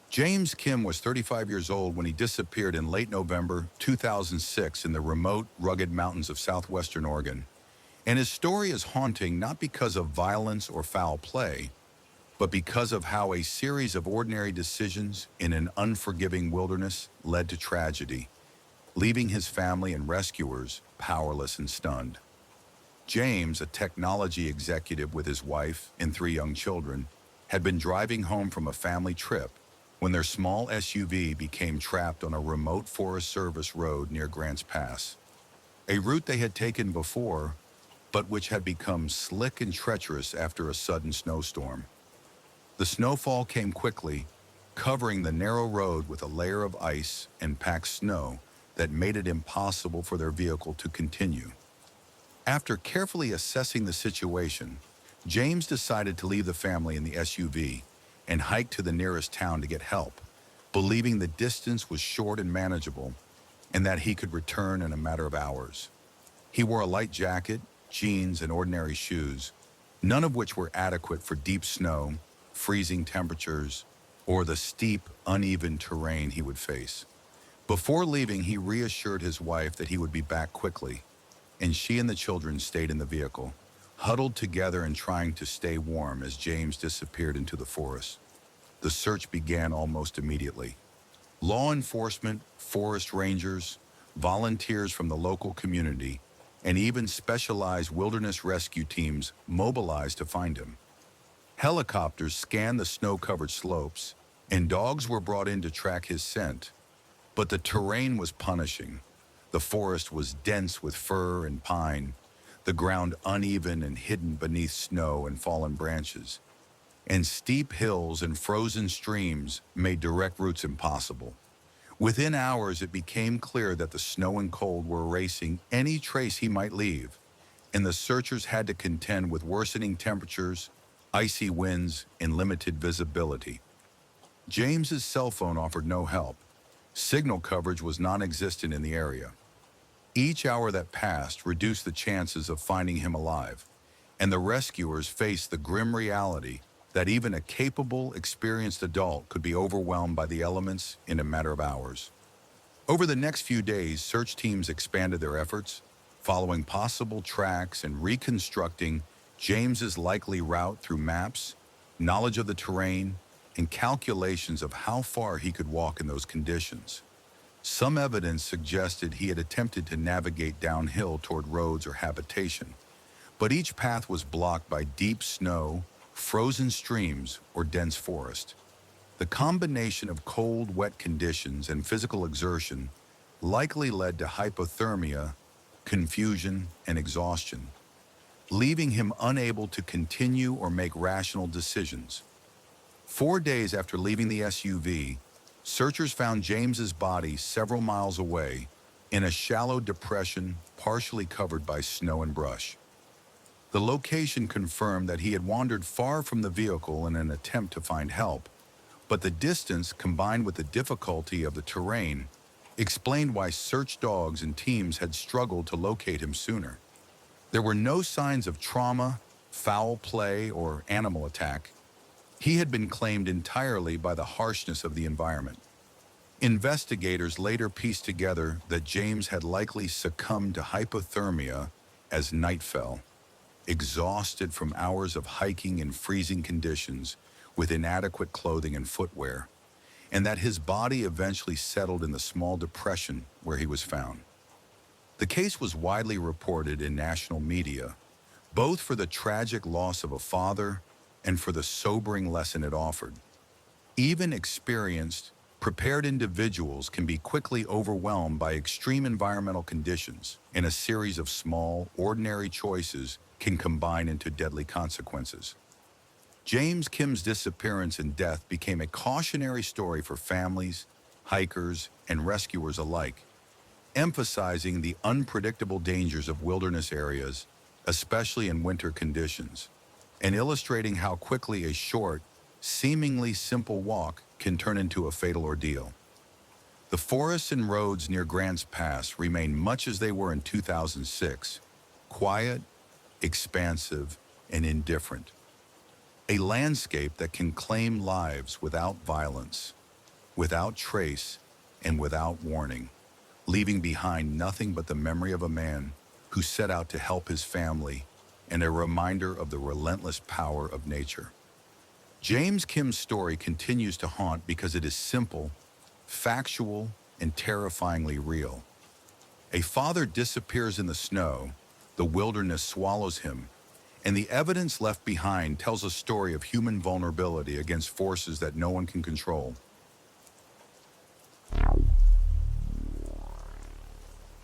James Kim was 35 years old when he disappeared in late November 2006 in the remote, rugged mountains of southwestern Oregon. And his story is haunting not because of violence or foul play, but because of how a series of ordinary decisions in an unforgiving wilderness led to tragedy, leaving his family and rescuers powerless and stunned. James, a technology executive with his wife and three young children, had been driving home from a family trip when their small SUV became trapped on a remote Forest Service road near Grants Pass, a route they had taken before, but which had become slick and treacherous after a sudden snowstorm. The snowfall came quickly, covering the narrow road with a layer of ice and packed snow that made it impossible for their vehicle to continue. After carefully assessing the situation, James decided to leave the family in the SUV and hike to the nearest town to get help, believing the distance was short and manageable and that he could return in a matter of hours. He wore a light jacket, jeans, and ordinary shoes, none of which were adequate for deep snow, freezing temperatures, or the steep, uneven terrain he would face. Before leaving, he reassured his wife that he would be back quickly, and she and the children stayed in the vehicle, huddled together and trying to stay warm as James disappeared into the forest. The search began almost immediately. Law enforcement, forest rangers, volunteers from the local community, and even specialized wilderness rescue teams mobilized to find him. Helicopters scanned the snow-covered slopes, and dogs were brought in to track his scent. But the terrain was punishing. The forest was dense with fir and pine, the ground uneven and hidden beneath snow and fallen branches, and steep hills and frozen streams made direct routes impossible. Within hours, it became clear that the snow and cold were erasing any trace he might leave, and the searchers had to contend with worsening temperatures, icy winds, and limited visibility. James's cell phone offered no help. Signal coverage was non-existent in the area. Each hour that passed reduced the chances of finding him alive, and the rescuers faced the grim reality that even a capable, experienced adult could be overwhelmed by the elements in a matter of hours. Over the next few days, search teams expanded their efforts, following possible tracks and reconstructing James's likely route through maps, knowledge of the terrain, and calculations of how far he could walk in those conditions. Some evidence suggested he had attempted to navigate downhill toward roads or habitation, but each path was blocked by deep snow, frozen streams, or dense forest. The combination of cold, wet conditions and physical exertion likely led to hypothermia, confusion, and exhaustion, leaving him unable to continue or make rational decisions. 4 days after leaving the SUV, searchers found James's body several miles away in a shallow depression partially covered by snow and brush. The location confirmed that he had wandered far from the vehicle in an attempt to find help, but the distance combined with the difficulty of the terrain explained why search dogs and teams had struggled to locate him sooner. There were no signs of trauma, foul play, or animal attack. He had been claimed entirely by the harshness of the environment. Investigators later pieced together that James had likely succumbed to hypothermia as night fell, exhausted from hours of hiking in freezing conditions with inadequate clothing and footwear, and that his body eventually settled in the small depression where he was found. The case was widely reported in national media, both for the tragic loss of a father and for the sobering lesson it offered. Even experienced, prepared individuals can be quickly overwhelmed by extreme environmental conditions, and a series of small, ordinary choices can combine into deadly consequences. James Kim's disappearance and death became a cautionary story for families, hikers, and rescuers alike, emphasizing the unpredictable dangers of wilderness areas, especially in winter conditions, and illustrating how quickly a short, seemingly simple walk can turn into a fatal ordeal. The forests and roads near Grants Pass remain much as they were in 2006, quiet, expansive, and indifferent. A landscape that can claim lives without violence. without trace and without warning, leaving behind nothing but the memory of a man who set out to help his family and a reminder of the relentless power of nature. James Kim's story continues to haunt because it is simple, factual, and terrifyingly real. A father disappears in the snow, the wilderness swallows him, and the evidence left behind tells a story of human vulnerability against forces that no one can control.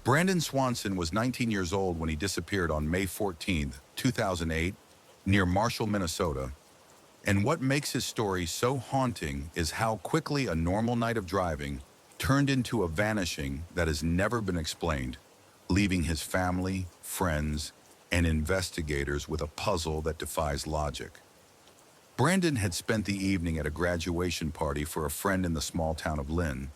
Brandon Swanson was 19 years old when he disappeared on May 14, 2008, near Marshall, Minnesota. And what makes his story so haunting is how quickly a normal night of driving turned into a vanishing that has never been explained, leaving his family, friends, and investigators with a puzzle that defies logic. Brandon had spent the evening at a graduation party for a friend in the small town of Lynn,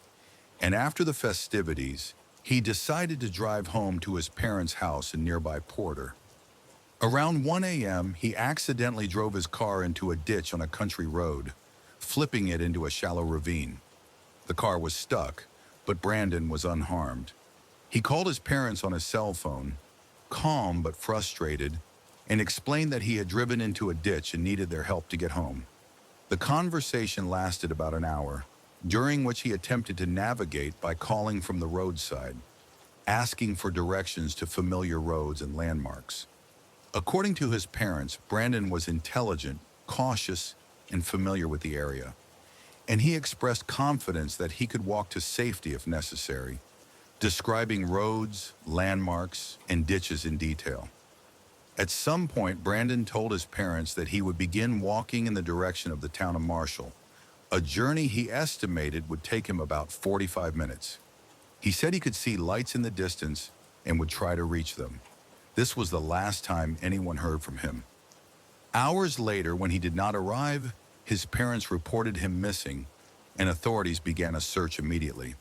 and after the festivities, he decided to drive home to his parents' house in nearby Porter. Around 1 a.m., he accidentally drove his car into a ditch on a country road, flipping it into a shallow ravine. The car was stuck, but Brandon was unharmed. He called his parents on his cell phone, calm but frustrated, and explained that he had driven into a ditch and needed their help to get home. The conversation lasted about an hour, during which he attempted to navigate by calling from the roadside, asking for directions to familiar roads and landmarks. According to his parents, Brandon was intelligent, cautious, and familiar with the area, and he expressed confidence that he could walk to safety if necessary, describing roads, landmarks, and ditches in detail. At some point, Brandon told his parents that he would begin walking in the direction of the town of Marshall, a journey he estimated would take him about 45 minutes. He said he could see lights in the distance and would try to reach them. This was the last time anyone heard from him. Hours later, when he did not arrive, his parents reported him missing, and authorities began a search immediately.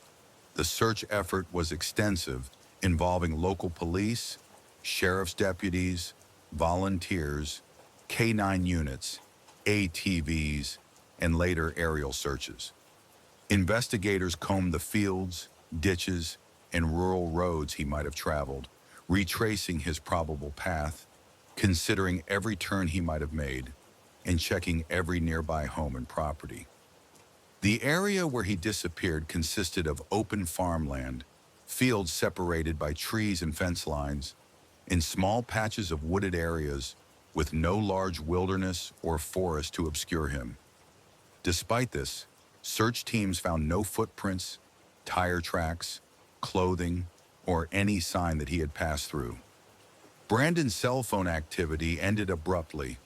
The search effort was extensive, involving local police, sheriff's deputies, volunteers, K-9 units, ATVs, and later aerial searches. Investigators combed the fields, ditches, and rural roads he might have traveled, retracing his probable path, considering every turn he might have made, and checking every nearby home and property. The area where he disappeared consisted of open farmland, fields separated by trees and fence lines, and small patches of wooded areas with no large wilderness or forest to obscure him. Despite this, search teams found no footprints, tire tracks, clothing, or any sign that he had passed through. Brandon's cell phone activity ended abruptly,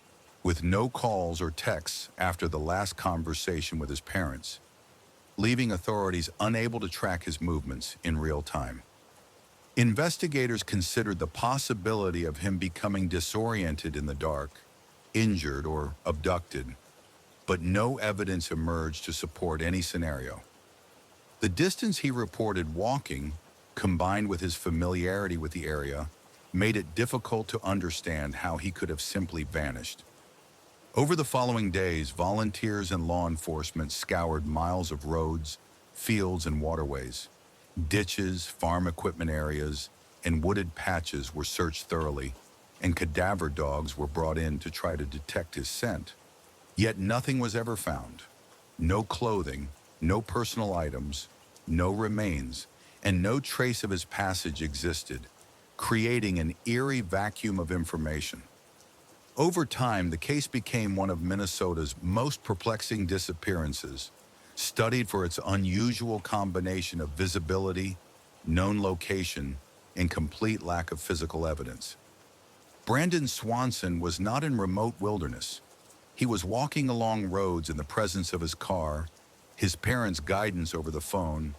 with no calls or texts after the last conversation with his parents, leaving authorities unable to track his movements in real time. Investigators considered the possibility of him becoming disoriented in the dark, injured, or abducted, but no evidence emerged to support any scenario. The distance he reported walking, combined with his familiarity with the area, made it difficult to understand how he could have simply vanished. Over the following days, volunteers and law enforcement scoured miles of roads, fields, and waterways. Ditches, farm equipment areas, and wooded patches were searched thoroughly, and cadaver dogs were brought in to try to detect his scent. Yet nothing was ever found. No clothing, no personal items, no remains, and no trace of his passage existed, creating an eerie vacuum of information. Over time, the case became one of Minnesota's most perplexing disappearances, studied for its unusual combination of visibility, known location, and complete lack of physical evidence. Brandon Swanson was not in remote wilderness. He was walking along roads in the presence of his car, his parents' guidance over the phone,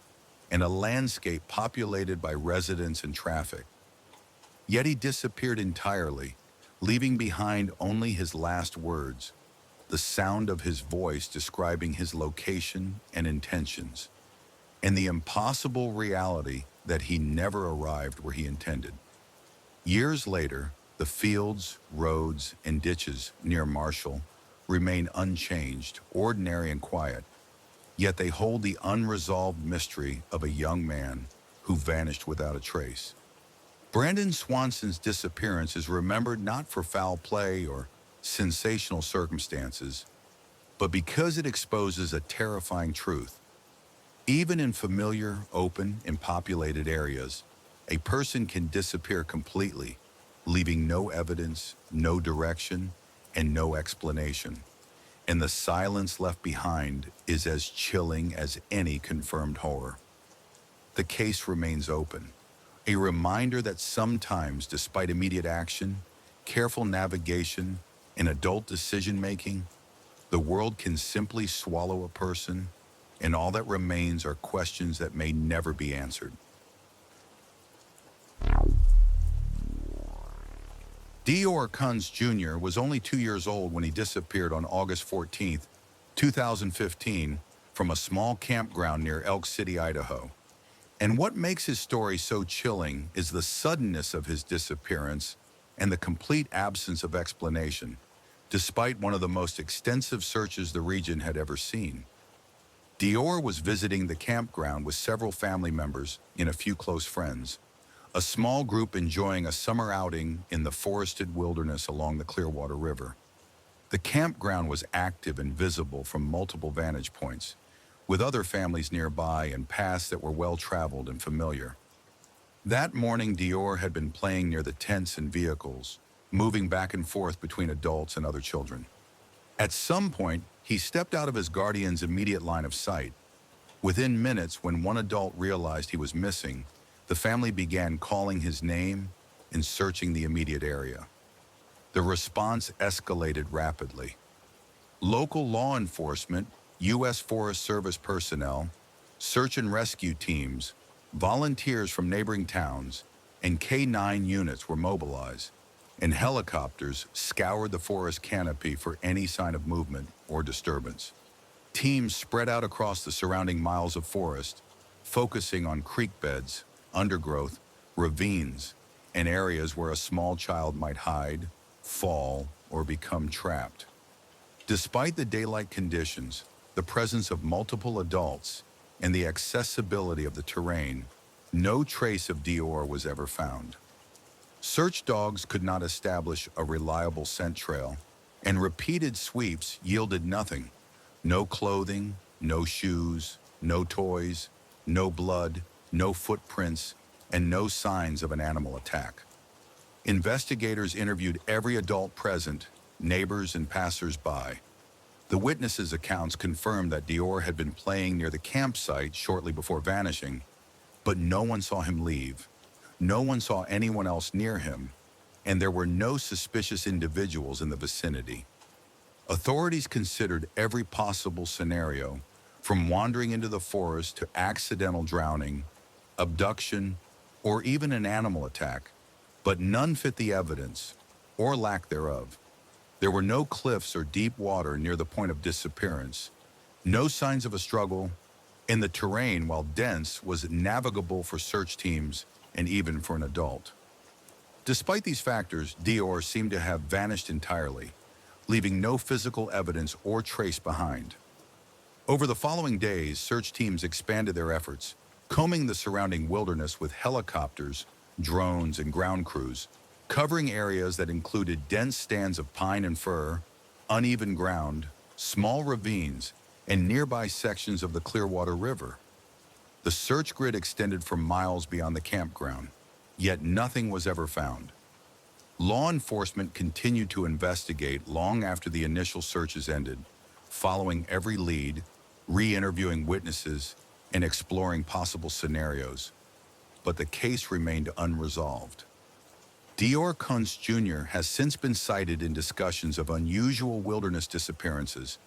and a landscape populated by residents and traffic. Yet he disappeared entirely, leaving behind only his last words, the sound of his voice describing his location and intentions, and the impossible reality that he never arrived where he intended. Years later, the fields, roads, and ditches near Marshall remain unchanged, ordinary and quiet. yet they hold the unresolved mystery of a young man who vanished without a trace. Brandon Swanson's disappearance is remembered not for foul play or sensational circumstances, but because it exposes a terrifying truth. Even in familiar, open, and populated areas, a person can disappear completely, leaving no evidence, no direction, and no explanation. And the silence left behind is as chilling as any confirmed horror. The case remains open, a reminder that sometimes, despite immediate action, careful navigation, and adult decision-making, the world can simply swallow a person, and all that remains are questions that may never be answered. Dior Kunz Jr. was only 2 years old when he disappeared on August 14th, 2015, from a small campground near Elk City, Idaho. And what makes his story so chilling is the suddenness of his disappearance and the complete absence of explanation, despite one of the most extensive searches the region had ever seen. Dior was visiting the campground with several family members and a few close friends, a small group enjoying a summer outing in the forested wilderness along the Clearwater River. The campground was active and visible from multiple vantage points, with other families nearby and paths that were well-traveled and familiar. That morning, Dior had been playing near the tents and vehicles, moving back and forth between adults and other children. At some point, he stepped out of his guardian's immediate line of sight. Within minutes, when one adult realized he was missing, the family began calling his name and searching the immediate area. The response escalated rapidly. Local law enforcement, U.S. Forest Service personnel, search and rescue teams, volunteers from neighboring towns, and K-9 units were mobilized, and helicopters scoured the forest canopy for any sign of movement or disturbance. Teams spread out across the surrounding miles of forest, focusing on creek beds, undergrowth, ravines, and areas where a small child might hide, fall, or become trapped. Despite the daylight conditions, the presence of multiple adults, and the accessibility of the terrain, no trace of Dior was ever found. Search dogs could not establish a reliable scent trail, and repeated sweeps yielded nothing. No clothing, no shoes, no toys, no blood, no footprints, and no signs of an animal attack. Investigators interviewed every adult present, neighbors and passers-by. The witnesses' accounts confirmed that Dior had been playing near the campsite shortly before vanishing, but no one saw him leave. No one saw anyone else near him, and there were no suspicious individuals in the vicinity. Authorities considered every possible scenario, from wandering into the forest to accidental drowning, abduction, or even an animal attack, but none fit the evidence, or lack thereof. There were no cliffs or deep water near the point of disappearance, no signs of a struggle, and the terrain, while dense, was navigable for search teams and even for an adult. Despite these factors, Dior seemed to have vanished entirely, leaving no physical evidence or trace behind. Over the following days, search teams expanded their efforts, combing the surrounding wilderness with helicopters, drones, and ground crews, covering areas that included dense stands of pine and fir, uneven ground, small ravines, and nearby sections of the Clearwater River. The search grid extended for miles beyond the campground, yet nothing was ever found. Law enforcement continued to investigate long after the initial searches ended, following every lead, re-interviewing witnesses, and exploring possible scenarios. But the case remained unresolved. Dior Kunz Jr. has since been cited in discussions of unusual wilderness disappearances,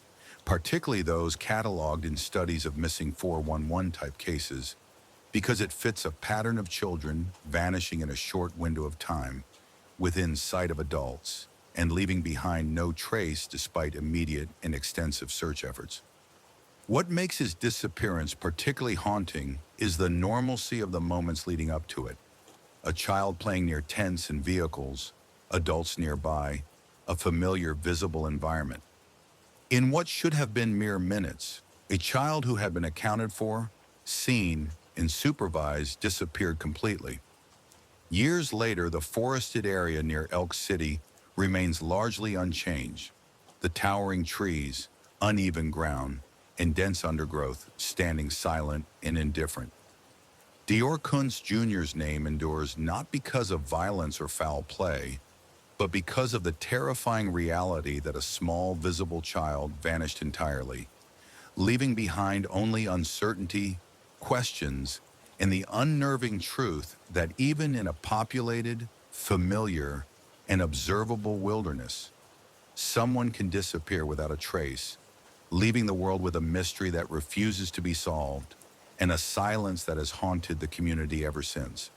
particularly those cataloged in studies of missing 411-type cases, because it fits a pattern of children vanishing in a short window of time, within sight of adults, and leaving behind no trace despite immediate and extensive search efforts. What makes his disappearance particularly haunting is the normalcy of the moments leading up to it. A child playing near tents and vehicles, adults nearby, a familiar visible environment. In what should have been mere minutes, A child who had been accounted for, seen, and supervised disappeared completely. Years later, the forested area near Elk City remains largely unchanged. The towering trees, uneven ground, and dense undergrowth standing silent and indifferent. Dior Kunz Jr.'s name endures not because of violence or foul play, but because of the terrifying reality that a small, visible child vanished entirely, leaving behind only uncertainty, questions, and the unnerving truth that even in a populated, familiar, and observable wilderness, someone can disappear without a trace, leaving the world with a mystery that refuses to be solved and a silence that has haunted the community ever since.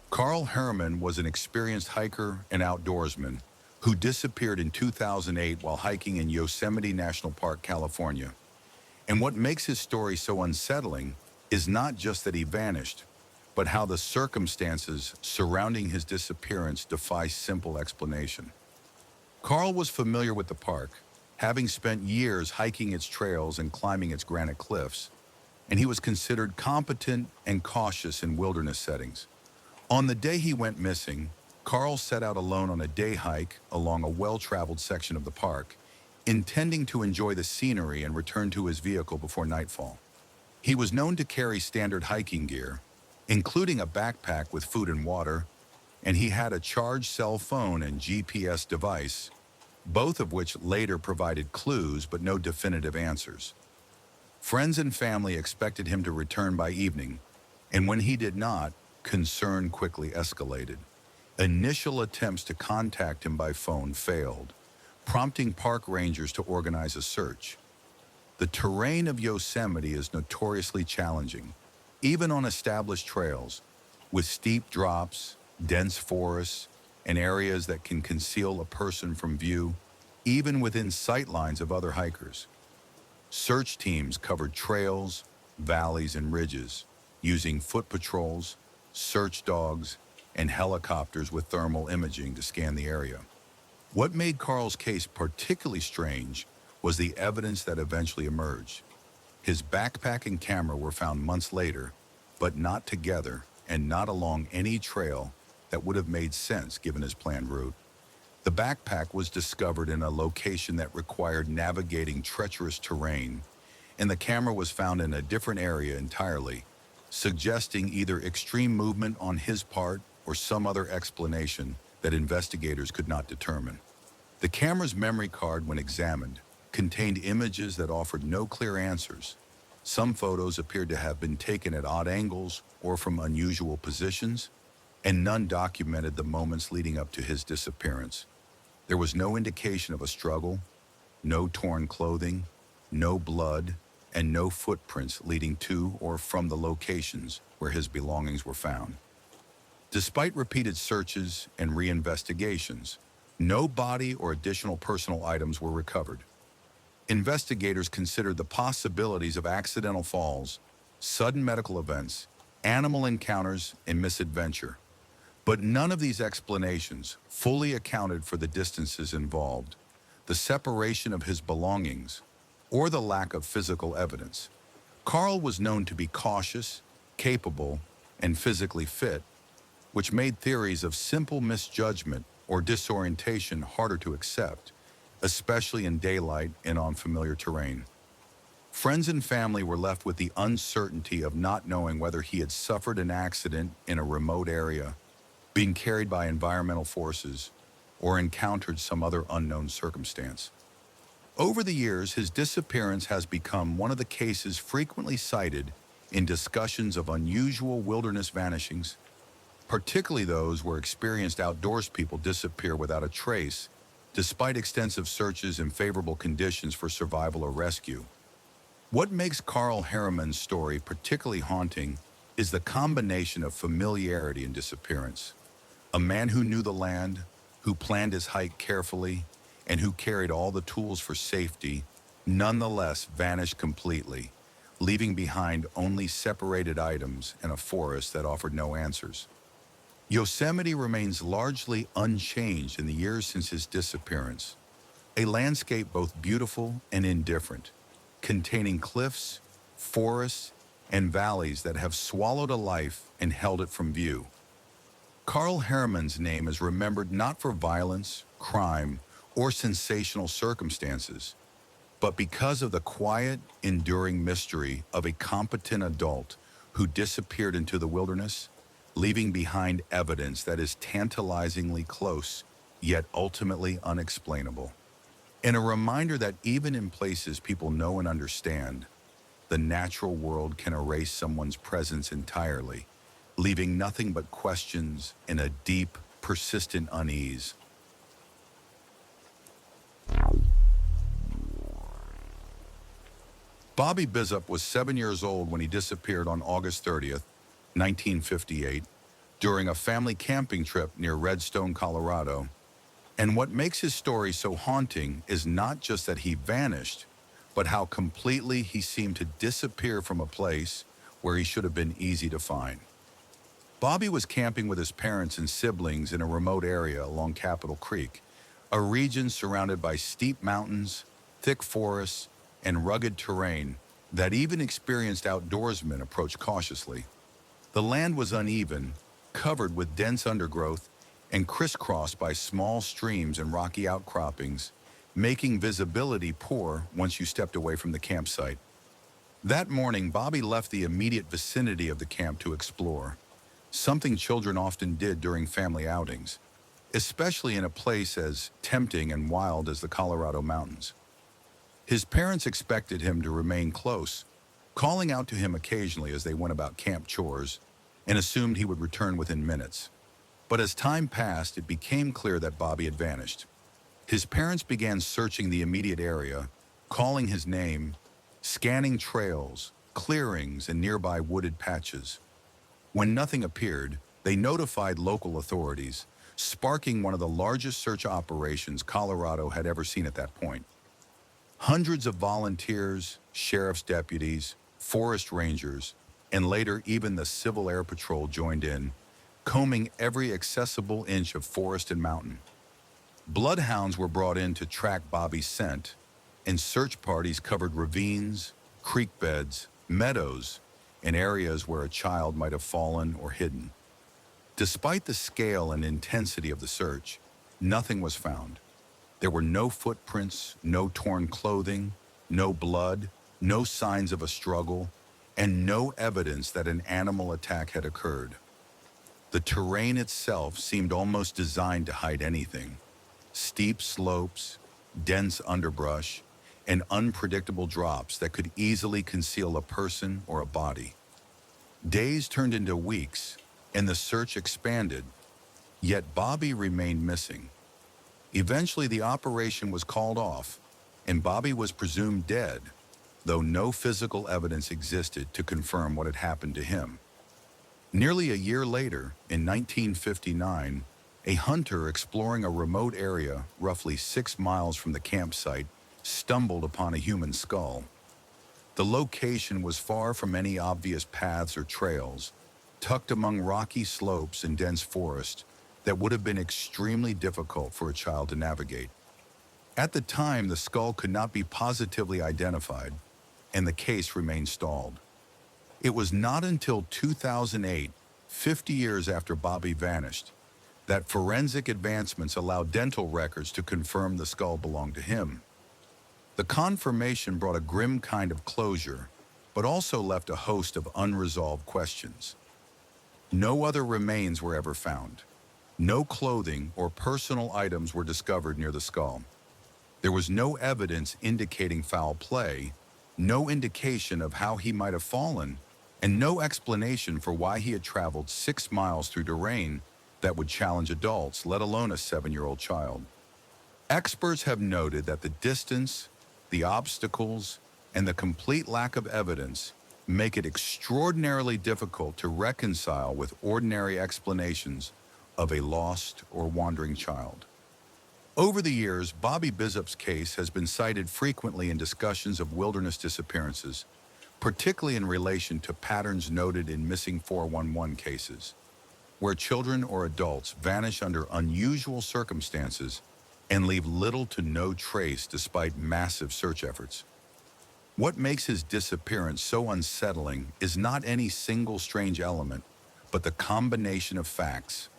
Carl Herrmann was an experienced hiker and outdoorsman who disappeared in 2008 while hiking in Yosemite National Park, California. And what makes his story so unsettling is not just that he vanished, but how the circumstances surrounding his disappearance defy simple explanation. Carl was familiar with the park, having spent years hiking its trails and climbing its granite cliffs, and he was considered competent and cautious in wilderness settings. On the day he went missing, Carl set out alone on a day hike along a well-traveled section of the park, intending to enjoy the scenery and return to his vehicle before nightfall. He was known to carry standard hiking gear, including a backpack with food and water, and he had a charged cell phone and GPS device, both of which later provided clues but no definitive answers. Friends and family expected him to return by evening, and when he did not, concern quickly escalated. Initial attempts to contact him by phone failed, prompting park rangers to organize a search. The terrain of Yosemite is notoriously challenging, even on established trails, with steep drops, dense forests, and areas that can conceal a person from view, even within sight lines of other hikers. Search teams covered trails, valleys, and ridges, using foot patrols, search dogs, and helicopters with thermal imaging to scan the area. What made Carl's case particularly strange was the evidence that eventually emerged. His backpack and camera were found months later, but not together and not along any trail that would have made sense given his planned route. The backpack was discovered in a location that required navigating treacherous terrain, and the camera was found in a different area entirely, suggesting either extreme movement on his part or some other explanation that investigators could not determine. The camera's memory card, when examined, contained images that offered no clear answers. Some photos appeared to have been taken at odd angles or from unusual positions, and none documented the moments leading up to his disappearance. There was no indication of a struggle, no torn clothing, no blood, and no footprints leading to or from the locations where his belongings were found. Despite repeated searches and reinvestigations, no body or additional personal items were recovered. Investigators considered the possibilities of accidental falls, sudden medical events, animal encounters, and misadventure. But none of these explanations fully accounted for the distances involved, the separation of his belongings, or the lack of physical evidence. Carl was known to be cautious, capable, and physically fit, which made theories of simple misjudgment or disorientation harder to accept, especially in daylight and on familiar terrain. Friends and family were left with the uncertainty of not knowing whether he had suffered an accident in a remote area, being carried by environmental forces, or encountered some other unknown circumstance. Over the years, his disappearance has become one of the cases frequently cited in discussions of unusual wilderness vanishings, particularly those where experienced outdoors people disappear without a trace, despite extensive searches and favorable conditions for survival or rescue. What makes Carl Herrmann's story particularly haunting is the combination of familiarity and disappearance. A man who knew the land, who planned his hike carefully, and who carried all the tools for safety, nonetheless vanished completely, leaving behind only separated items and a forest that offered no answers. Yosemite remains largely unchanged in the years since his disappearance, a landscape both beautiful and indifferent, containing cliffs, forests, and valleys that have swallowed a life and held it from view. Carl Herrmann's name is remembered not for violence, crime, or sensational circumstances, but because of the quiet, enduring mystery of a competent adult who disappeared into the wilderness, leaving behind evidence that is tantalizingly close, yet ultimately unexplainable. And a reminder that even in places people know and understand, the natural world can erase someone's presence entirely, leaving nothing but questions and a deep, persistent unease. Bobby Bizup was 7 years old when he disappeared on August 30th, 1958, during a family camping trip near Redstone, Colorado. And what makes his story so haunting is not just that he vanished, but how completely he seemed to disappear from a place where he should have been easy to find. Bobby was camping with his parents and siblings in a remote area along Capitol Creek, a region surrounded by steep mountains, thick forests, and rugged terrain that even experienced outdoorsmen approached cautiously. The land was uneven, covered with dense undergrowth, and crisscrossed by small streams and rocky outcroppings, making visibility poor once you stepped away from the campsite. That morning, Bobby left the immediate vicinity of the camp to explore, something children often did during family outings, especially in a place as tempting and wild as the Colorado mountains. His parents expected him to remain close, calling out to him occasionally as they went about camp chores, and assumed he would return within minutes. But as time passed, it became clear that Bobby had vanished. His parents began searching the immediate area, calling his name, scanning trails, clearings, and nearby wooded patches. When nothing appeared, they notified local authorities, sparking one of the largest search operations Colorado had ever seen at that point. Hundreds of volunteers, sheriff's deputies, forest rangers, and later even the Civil Air Patrol joined in, combing every accessible inch of forest and mountain. Bloodhounds were brought in to track Bobby's scent, and search parties covered ravines, creek beds, meadows, and areas where a child might have fallen or hidden. Despite the scale and intensity of the search, nothing was found. There were no footprints, no torn clothing, no blood, no signs of a struggle, and no evidence that an animal attack had occurred. The terrain itself seemed almost designed to hide anything. Steep slopes, dense underbrush, and unpredictable drops that could easily conceal a person or a body. Days turned into weeks, and the search expanded, yet Bobby remained missing. Eventually, the operation was called off, and Bobby was presumed dead, though no physical evidence existed to confirm what had happened to him. Nearly a year later, in 1959, a hunter exploring a remote area roughly 6 miles from the campsite stumbled upon a human skull. The location was far from any obvious paths or trails, tucked among rocky slopes and dense forest that would have been extremely difficult for a child to navigate. At the time, the skull could not be positively identified, and the case remained stalled. It was not until 2008, 50 years after Bobby vanished, that forensic advancements allowed dental records to confirm the skull belonged to him. The confirmation brought a grim kind of closure, but also left a host of unresolved questions. No other remains were ever found. No clothing or personal items were discovered near the skull. There was no evidence indicating foul play, no indication of how he might have fallen, and no explanation for why he had traveled 6 miles through terrain that would challenge adults, let alone a 7-year-old child. Experts have noted that the distance, the obstacles, and the complete lack of evidence make it extraordinarily difficult to reconcile with ordinary explanations of a lost or wandering child. Over the years, Bobby Bizup's case has been cited frequently in discussions of wilderness disappearances, particularly in relation to patterns noted in missing 411 cases. where children or adults vanish under unusual circumstances and leave little to no trace despite massive search efforts. What makes his disappearance so unsettling is not any single strange element, but the combination of facts.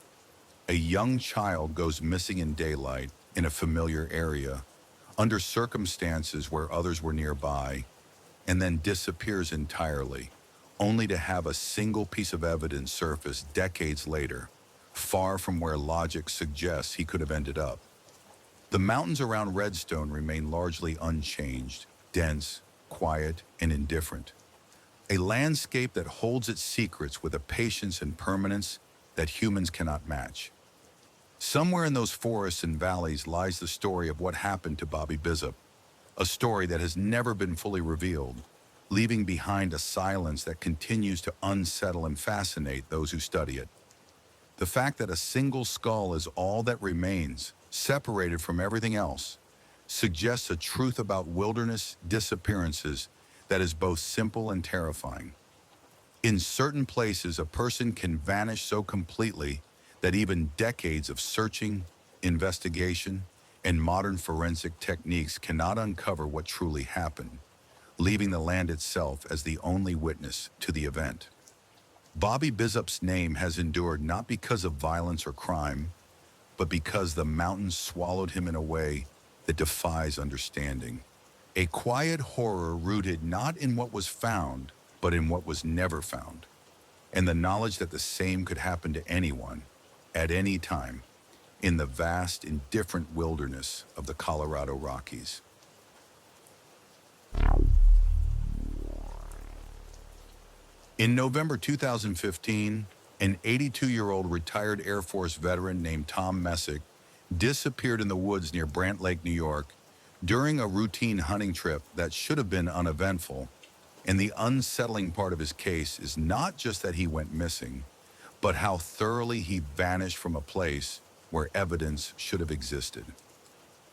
A young child goes missing in daylight in a familiar area, under circumstances where others were nearby, and then disappears entirely, only to have a single piece of evidence surface decades later, far from where logic suggests he could have ended up. The mountains around Redstone remain largely unchanged, dense, quiet, and indifferent. A landscape that holds its secrets with a patience and permanence that humans cannot match. Somewhere in those forests and valleys lies the story of what happened to Bobby Bizup, a story that has never been fully revealed, leaving behind a silence that continues to unsettle and fascinate those who study it. The fact that a single skull is all that remains, separated from everything else, suggests a truth about wilderness disappearances that is both simple and terrifying. In certain places, a person can vanish so completely that even decades of searching, investigation, and modern forensic techniques cannot uncover what truly happened, leaving the land itself as the only witness to the event. Bobby Bizup's name has endured not because of violence or crime, but because the mountains swallowed him in a way that defies understanding. A quiet horror rooted not in what was found, but in what was never found, and the knowledge that the same could happen to anyone, at any time, in the vast, indifferent wilderness of the Colorado Rockies. In November 2015, an 82-year-old retired Air Force veteran named Tom Messick disappeared in the woods near Brant Lake, New York, during a routine hunting trip that should have been uneventful. And the unsettling part of his case is not just that he went missing, but how thoroughly he vanished from a place where evidence should have existed.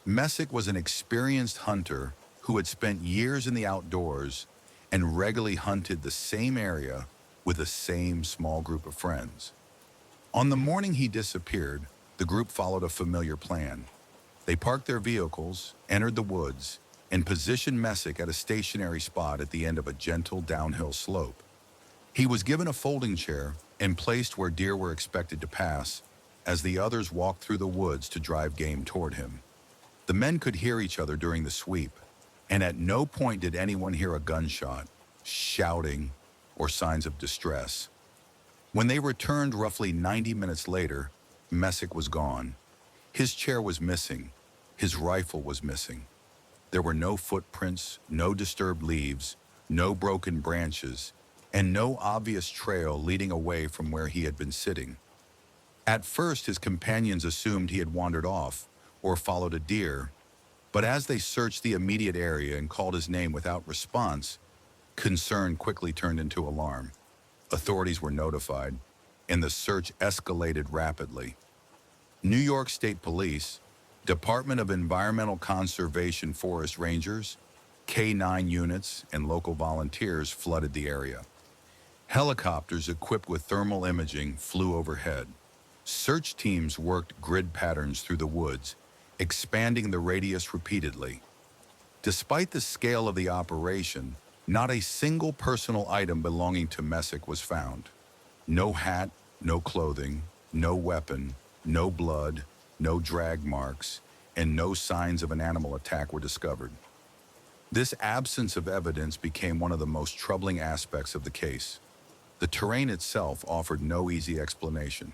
Messick was an experienced hunter who had spent years in the outdoors and regularly hunted the same area with the same small group of friends. On the morning he disappeared, the group followed a familiar plan. They parked their vehicles, entered the woods, and positioned Messick at a stationary spot at the end of a gentle downhill slope. He was given a folding chair and placed where deer were expected to pass as the others walked through the woods to drive game toward him. The men could hear each other during the sweep, and at no point did anyone hear a gunshot, shouting, or signs of distress. When they returned roughly 90 minutes later, Messick was gone. His chair was missing. His rifle was missing. There were no footprints, no disturbed leaves, no broken branches, and no obvious trail leading away from where he had been sitting. At first, his companions assumed he had wandered off or followed a deer, but as they searched the immediate area and called his name without response, concern quickly turned into alarm. Authorities were notified, and the search escalated rapidly. New York State Police, Department of Environmental Conservation Forest Rangers, K-9 units, and local volunteers flooded the area. Helicopters equipped with thermal imaging flew overhead. Search teams worked grid patterns through the woods, expanding the radius repeatedly. Despite the scale of the operation, not a single personal item belonging to Messick was found. No hat, no clothing, no weapon, no blood, no drag marks, and no signs of an animal attack were discovered. This absence of evidence became one of the most troubling aspects of the case. The terrain itself offered no easy explanation.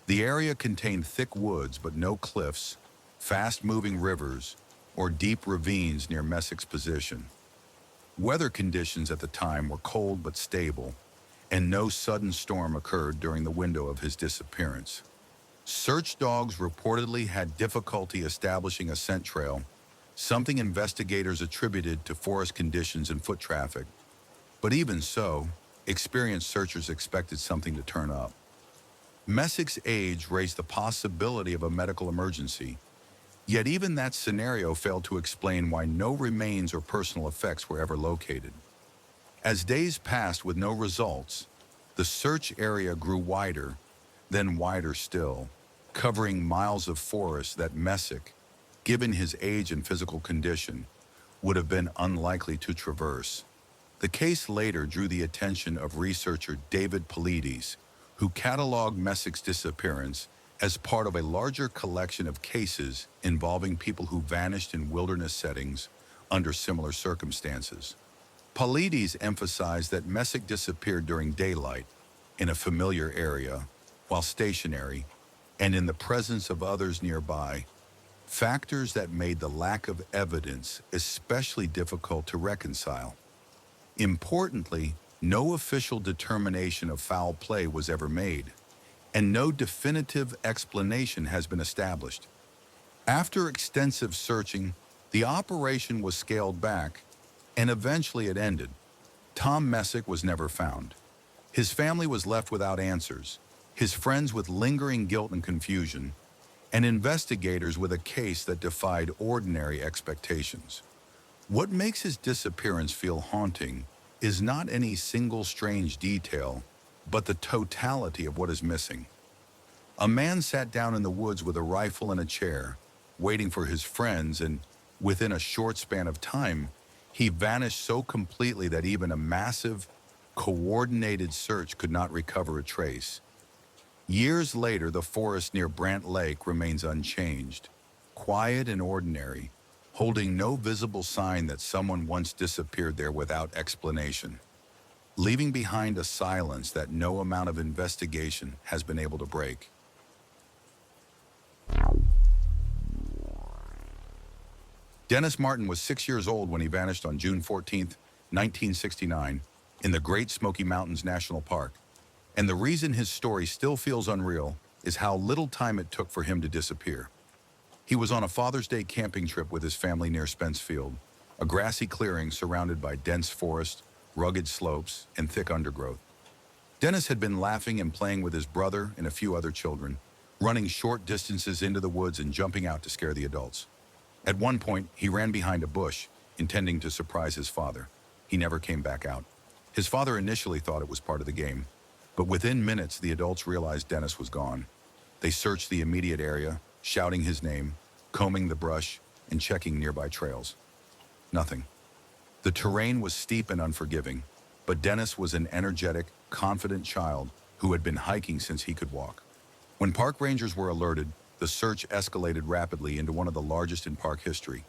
The area contained thick woods but no cliffs, fast-moving rivers, or deep ravines near Messick's position. Weather conditions at the time were cold but stable, and no sudden storm occurred during the window of his disappearance. Search dogs reportedly had difficulty establishing a scent trail, something investigators attributed to forest conditions and foot traffic. But even so, experienced searchers expected something to turn up. Messick's age raised the possibility of a medical emergency, yet even that scenario failed to explain why no remains or personal effects were ever located. As days passed with no results, the search area grew wider, then wider still, covering miles of forest that Messick, given his age and physical condition, would have been unlikely to traverse. The case later drew the attention of researcher David Paulides, who cataloged Messick's disappearance as part of a larger collection of cases involving people who vanished in wilderness settings under similar circumstances. Paulides emphasized that Messick disappeared during daylight, in a familiar area, while stationary, and in the presence of others nearby, factors that made the lack of evidence especially difficult to reconcile. Importantly, no official determination of foul play was ever made, and no definitive explanation has been established. After extensive searching, the operation was scaled back, and eventually it ended. Tom Messick was never found. His family was left without answers, his friends with lingering guilt and confusion, and investigators with a case that defied ordinary expectations. What makes his disappearance feel haunting is not any single strange detail, but the totality of what is missing. A man sat down in the woods with a rifle and a chair, waiting for his friends, and within a short span of time, he vanished so completely that even a massive, coordinated search could not recover a trace. Years later, the forest near Brant Lake remains unchanged, quiet and ordinary, holding no visible sign that someone once disappeared there without explanation, leaving behind a silence that no amount of investigation has been able to break. Dennis Martin was 6 years old when he vanished on June 14, 1969, in the Great Smoky Mountains National Park. And the reason his story still feels unreal is how little time it took for him to disappear. He was on a Father's Day camping trip with his family near Spence Field, a grassy clearing surrounded by dense forest, rugged slopes, and thick undergrowth. Dennis had been laughing and playing with his brother and a few other children, running short distances into the woods and jumping out to scare the adults. At one point, he ran behind a bush, intending to surprise his father. He never came back out. His father initially thought it was part of the game, but within minutes, the adults realized Dennis was gone. They searched the immediate area, shouting his name, combing the brush, and checking nearby trails. Nothing. The terrain was steep and unforgiving, but Dennis was an energetic, confident child who had been hiking since he could walk. When park rangers were alerted, the search escalated rapidly into one of the largest in park history.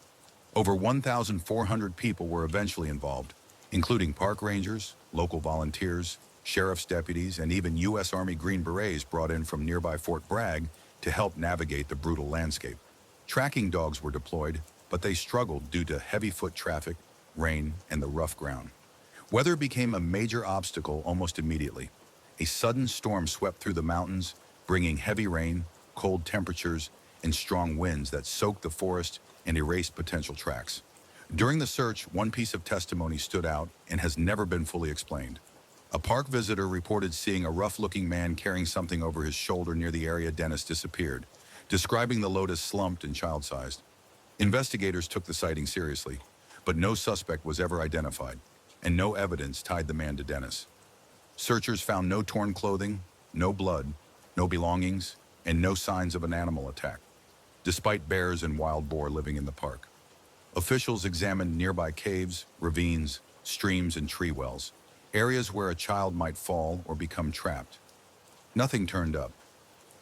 Over 1,400 people were eventually involved, including park rangers, local volunteers, sheriff's deputies, and even U.S. Army Green Berets brought in from nearby Fort Bragg to help navigate the brutal landscape. Tracking dogs were deployed, but they struggled due to heavy foot traffic, rain, and the rough ground. Weather became a major obstacle almost immediately. A sudden storm swept through the mountains, bringing heavy rain, cold temperatures, and strong winds that soaked the forest and erased potential tracks. During the search, one piece of testimony stood out and has never been fully explained. A park visitor reported seeing a rough-looking man carrying something over his shoulder near the area Dennis disappeared, describing the load as slumped and child-sized. Investigators took the sighting seriously, but no suspect was ever identified, and no evidence tied the man to Dennis. Searchers found no torn clothing, no blood, no belongings, and no signs of an animal attack, despite bears and wild boar living in the park. Officials examined nearby caves, ravines, streams, and tree wells, areas where a child might fall or become trapped. Nothing turned up.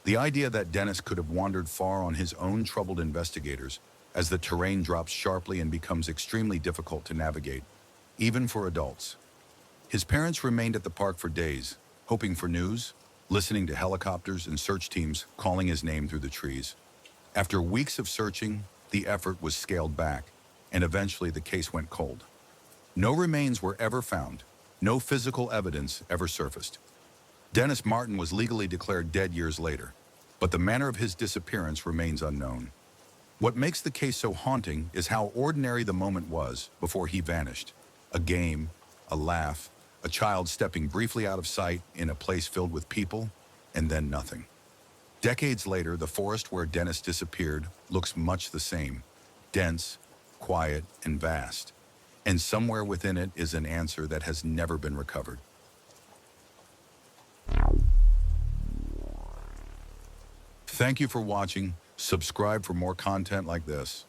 The idea that Dennis could have wandered far on his own troubled investigators as the terrain drops sharply and becomes extremely difficult to navigate, even for adults. His parents remained at the park for days, hoping for news, listening to helicopters and search teams calling his name through the trees. After weeks of searching, the effort was scaled back, and eventually the case went cold. No remains were ever found. No physical evidence ever surfaced. Dennis Martin was legally declared dead years later, but the manner of his disappearance remains unknown. What makes the case so haunting is how ordinary the moment was before he vanished. A game, a laugh, a child stepping briefly out of sight in a place filled with people, and then nothing. Decades later, the forest where Dennis disappeared looks much the same, dense, quiet, and vast. And somewhere within it is an answer that has never been recovered. Thank you for watching. Subscribe for more content like this.